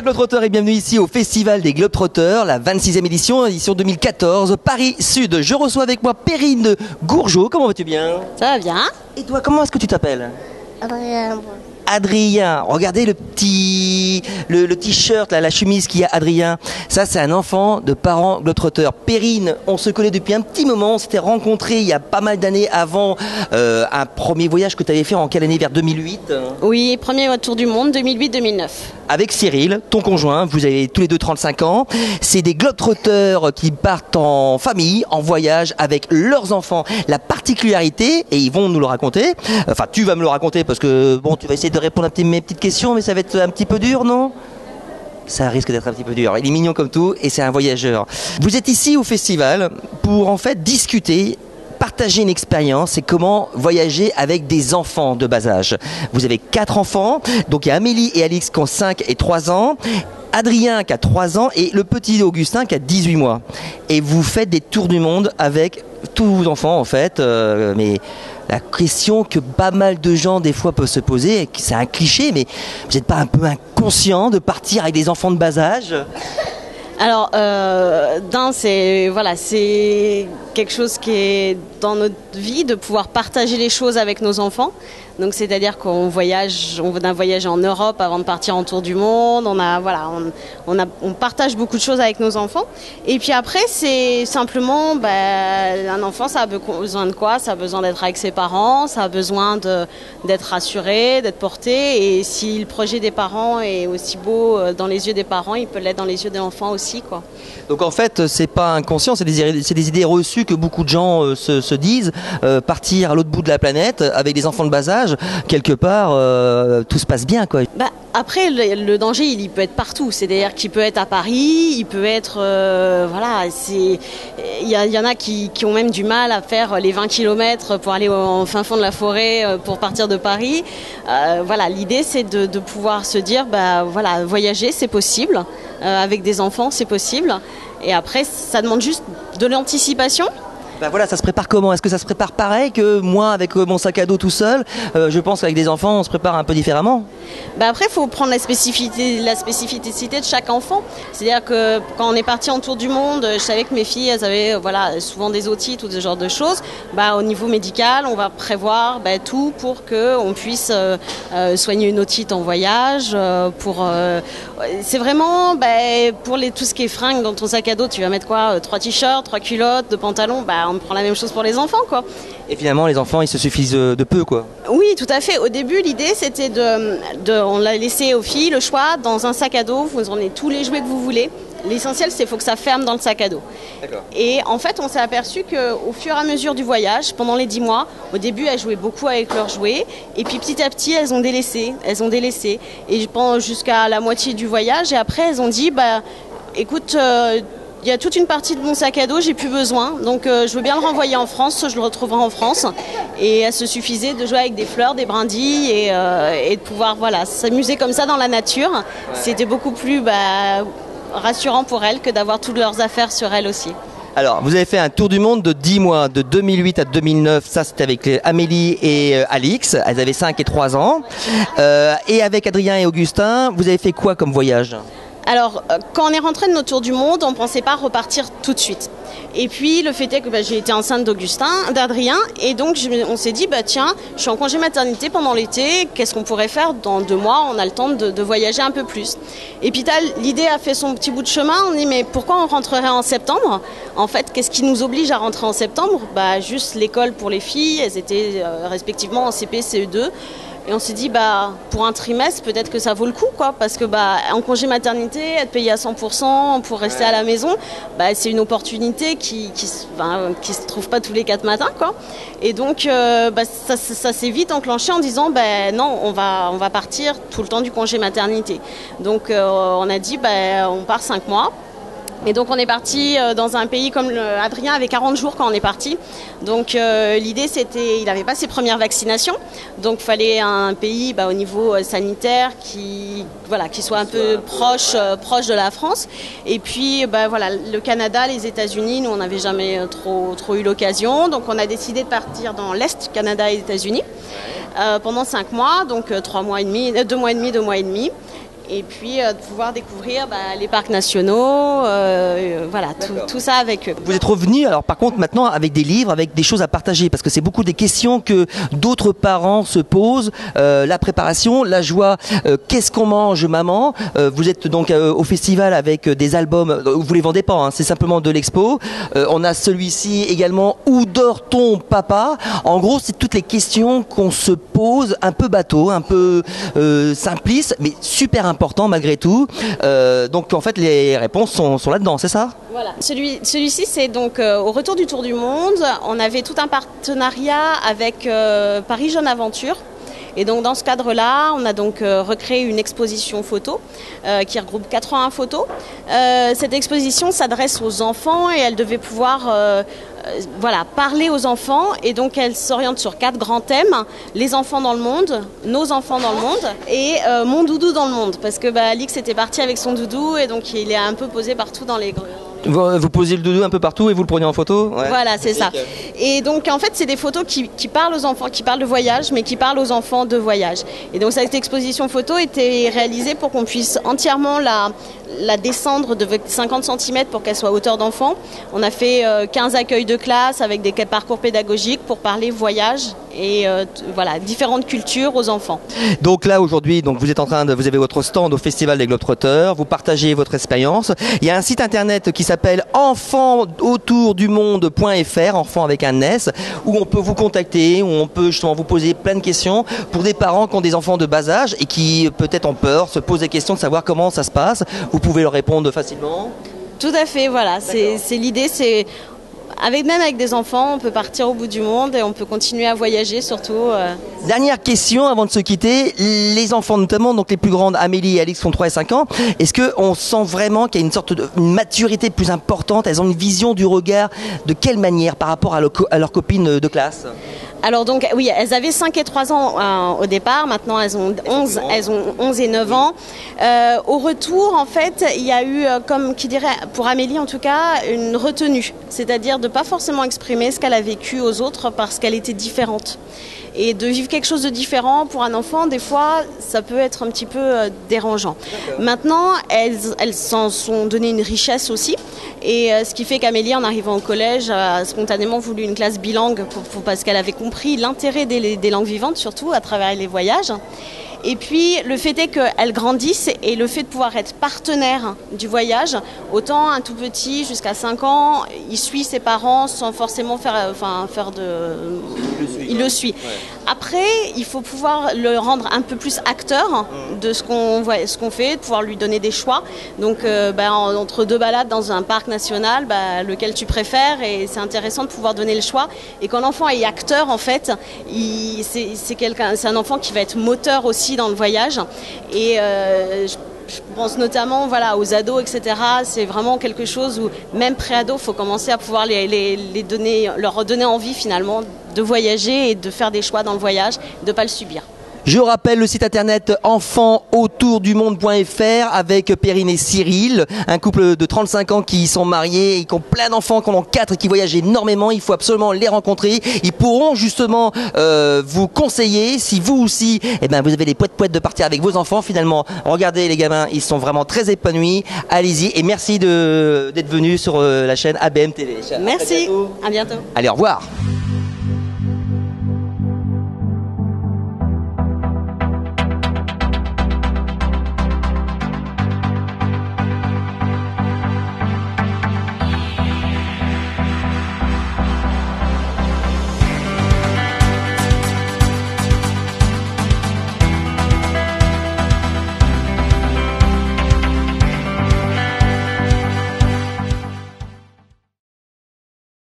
Globetrotters et bienvenue ici au Festival des Globetrotters, la 26e édition, édition 2014, Paris Sud. Je reçois avec moi Perrine Gourgeot. Comment vas-tu bien? Ça va bien. Et toi, comment est-ce que tu t'appelles? Adrien. Adrien, regardez le t-shirt, la chemise qu'il y a, Adrien. Ça, c'est un enfant de parents globetrotters. Perrine, on se connaît depuis un petit moment. On s'était rencontrés il y a pas mal d'années avant un premier voyage que tu avais fait en quelle année? Vers 2008? Oui, premier tour du monde, 2008-2009. Avec Cyril, ton conjoint, vous avez tous les deux 35 ans. C'est des globetrotters qui partent en famille, en voyage avec leurs enfants. La particularité, et ils vont nous le raconter, enfin tu vas me le raconter parce que bon, tu vas essayer de répondre à mes petites questions, mais ça va être un petit peu dur, non? Ça risque d'être un petit peu dur. Il est mignon comme tout et c'est un voyageur. Vous êtes ici au festival pour en fait discuter, partager une expérience et comment voyager avec des enfants de bas âge. Vous avez 4 enfants, donc il y a Amélie et Alix qui ont 5 et 3 ans, Adrien qui a 3 ans et le petit Augustin qui a 18 mois. Et vous faites des tours du monde avec tous vos enfants en fait, mais la question que pas mal de gens des fois peuvent se poser, c'est un cliché, mais vous n'êtes pas un peu inconscient de partir avec des enfants de bas âge? Alors, c'est quelque chose qui est dans notre vie, de pouvoir partager les choses avec nos enfants. Donc, c'est-à-dire qu'on voyage, on a voyagé en Europe avant de partir en tour du monde. On partage beaucoup de choses avec nos enfants. Et puis après, c'est simplement, un enfant, ça a besoin de quoi? Ça a besoin d'être avec ses parents, ça a besoin d'être rassuré, d'être porté. Et si le projet des parents est aussi beau dans les yeux des parents, il peut l'être dans les yeux de l'enfant aussi, quoi. Donc en fait, c'est pas inconscient, c'est des idées reçues que beaucoup de gens se disent. Partir à l'autre bout de la planète avec des enfants de bas âge, quelque part, tout se passe bien, quoi. Après, le danger, il peut être partout. C'est-à-dire qu'il peut être à Paris, il peut être... il y en a qui ont même du mal à faire les 20 km pour aller au fin fond de la forêt pour partir de Paris. L'idée, c'est de pouvoir se dire, voyager, c'est possible. Avec des enfants, c'est possible. Et après, ça demande juste de l'anticipation. Ça se prépare comment? Est-ce que ça se prépare pareil que moi avec mon sac à dos tout seul? Je pense qu'avec des enfants, on se prépare un peu différemment. Après, il faut prendre la spécificité de chaque enfant. C'est-à-dire que quand on est parti en tour du monde, je savais que mes filles, elles avaient souvent des otites ou ce genre de choses. Au niveau médical, on va prévoir tout pour qu'on puisse soigner une otite en voyage. C'est vraiment pour tout ce qui est fringues dans ton sac à dos, tu vas mettre quoi? 3 t-shirts, 3 culottes, 2 pantalons. On prend la même chose pour les enfants, quoi. Et finalement, les enfants, ils se suffisent de peu, quoi. Oui, tout à fait. Au début, l'idée, c'était on l'a laissé aux filles le choix. Dans un sac à dos, vous emmenez tous les jouets que vous voulez. L'essentiel, c'est qu'il faut que ça ferme dans le sac à dos. D'accord. Et en fait, on s'est aperçu qu'au fur et à mesure du voyage, pendant les 10 mois, au début, elles jouaient beaucoup avec leurs jouets. Et puis petit à petit, elles ont délaissé. Et je pense jusqu'à la moitié du voyage. Et après, elles ont dit, écoute... il y a toute une partie de mon sac à dos, j'ai plus besoin, donc je veux bien le renvoyer en France, je le retrouverai en France. Et elle se suffisait de jouer avec des fleurs, des brindilles et de pouvoir s'amuser comme ça dans la nature. Ouais. C'était beaucoup plus rassurant pour elles que d'avoir toutes leurs affaires sur elles aussi. Alors, vous avez fait un tour du monde de 10 mois, de 2008 à 2009. Ça, c'était avec Amélie et Alix. Elles avaient 5 et 3 ans. Et avec Adrien et Augustin, vous avez fait quoi comme voyage ? Alors, quand on est rentré de notre tour du monde, on ne pensait pas repartir tout de suite. Et puis, le fait est que j'ai été enceinte d'Adrien, et donc on s'est dit, tiens, je suis en congé maternité pendant l'été, qu'est-ce qu'on pourrait faire dans 2 mois? On a le temps de voyager un peu plus. Et puis, l'idée a fait son petit bout de chemin. On dit, mais pourquoi on rentrerait en septembre? En fait, qu'est-ce qui nous oblige à rentrer en septembre? Juste l'école pour les filles, elles étaient respectivement en CP, CE2. Et on s'est dit, pour un trimestre, peut-être que ça vaut le coup, quoi, parce que en congé maternité, être payé à 100% pour rester à la maison, c'est une opportunité qui se trouve pas tous les 4 matins, quoi. Et donc, ça s'est vite enclenché en disant, non, on va partir tout le temps du congé maternité. Donc, on a dit, on part 5 mois. Et donc on est parti dans un pays comme Adrien avait 40 jours quand on est parti. Donc l'idée c'était, il n'avait pas ses premières vaccinations. Donc il fallait un pays au niveau sanitaire qui soit un peu proche de la France. Et puis le Canada, les États-Unis, nous on n'avait jamais trop eu l'occasion. Donc on a décidé de partir dans l'Est, Canada et États-Unis pendant 5 mois, donc 2 mois et demi. et puis de pouvoir découvrir les parcs nationaux, voilà, tout ça avec eux. Vous êtes revenu alors par contre maintenant avec des livres, avec des choses à partager, parce que c'est beaucoup des questions que d'autres parents se posent, la préparation, la joie, qu'est-ce qu'on mange maman, vous êtes donc au festival avec des albums, vous les vendez pas, hein, c'est simplement de l'expo, on a celui-ci également, où dort ton papa, en gros c'est toutes les questions qu'on se pose, un peu bateau, un peu simpliste, mais super important malgré tout, donc en fait les réponses sont là-dedans, c'est ça? Voilà. Celui-ci, c'est donc au retour du Tour du Monde. On avait tout un partenariat avec Paris Jeune Aventure. Et donc dans ce cadre-là, on a donc recréé une exposition photo qui regroupe 81 photos. Cette exposition s'adresse aux enfants et elle devait pouvoir parler aux enfants. Et donc elle s'oriente sur 4 grands thèmes. Les enfants dans le monde, nos enfants dans le monde et mon doudou dans le monde. Parce que Alix était parti avec son doudou et donc il est un peu posé partout dans les... Vous posez le doudou un peu partout et vous le prenez en photo? Ouais. Voilà, c'est ça. Et donc en fait, c'est des photos qui parlent aux enfants, qui parlent de voyage, mais qui parlent aux enfants de voyage. Et donc cette exposition photo était réalisée pour qu'on puisse entièrement la descendre de 50 cm pour qu'elle soit à hauteur d'enfant. On a fait 15 accueils de classe avec des parcours pédagogiques pour parler voyage et différentes cultures aux enfants. Donc là aujourd'hui, vous êtes vous avez votre stand au Festival des Globetrotters, vous partagez votre expérience. Il y a un site internet qui s'appelle enfantautourdumonde.fr, enfant avec un S, où on peut vous contacter, où on peut justement vous poser plein de questions pour des parents qui ont des enfants de bas âge et qui peut-être ont peur, se posent des questions de savoir comment ça se passe. Vous pouvez leur répondre facilement. Tout à fait, voilà. C'est l'idée, c'est même avec des enfants, on peut partir au bout du monde et on peut continuer à voyager surtout. Dernière question avant de se quitter, les enfants notamment, donc les plus grandes, Amélie et Alix font 3 et 5 ans, est-ce qu'on sent vraiment qu'il y a une sorte de maturité plus importante, elles ont une vision du regard, de quelle manière par rapport à leurs copines de classe? Alors donc oui, elles avaient 5 et 3 ans au départ, maintenant elles ont 11 et 9 ans. Au retour, en fait, il y a eu, comme qui dirait, pour Amélie en tout cas, une retenue. C'est-à-dire de ne pas forcément exprimer ce qu'elle a vécu aux autres parce qu'elle était différente. Et de vivre quelque chose de différent pour un enfant, des fois, ça peut être un petit peu dérangeant. Maintenant, elles s'en sont donné une richesse aussi. Et ce qui fait qu'Amélie, en arrivant au collège, a spontanément voulu une classe bilingue parce qu'elle avait compris l'intérêt des langues vivantes, surtout à travers les voyages. Et puis, le fait est qu'elles grandissent et le fait de pouvoir être partenaire du voyage, autant un tout petit jusqu'à 5 ans, il suit ses parents sans forcément il le suit. Ouais. Après, il faut pouvoir le rendre un peu plus acteur de ce qu'on fait, de pouvoir lui donner des choix. Donc, entre 2 balades dans un parc national, lequel tu préfères, et c'est intéressant de pouvoir donner le choix. Et quand l'enfant est acteur, en fait, c'est un enfant qui va être moteur aussi dans le voyage. Et je pense notamment aux ados, etc. C'est vraiment quelque chose où, même pré-ados, il faut commencer à pouvoir leur donner envie finalement de voyager et de faire des choix dans le voyage, de ne pas le subir. Je rappelle le site internet enfantautourdumonde.fr avec Perrine et Cyril, un couple de 35 ans qui sont mariés et qui ont plein d'enfants, qui en ont 4 et qui voyagent énormément. Il faut absolument les rencontrer. Ils pourront justement vous conseiller si vous aussi, vous avez des poètes de partir avec vos enfants. Finalement, regardez les gamins, ils sont vraiment très épanouis. Allez-y et merci d'être venus sur la chaîne ABM TV. Merci, à bientôt. Allez, au revoir.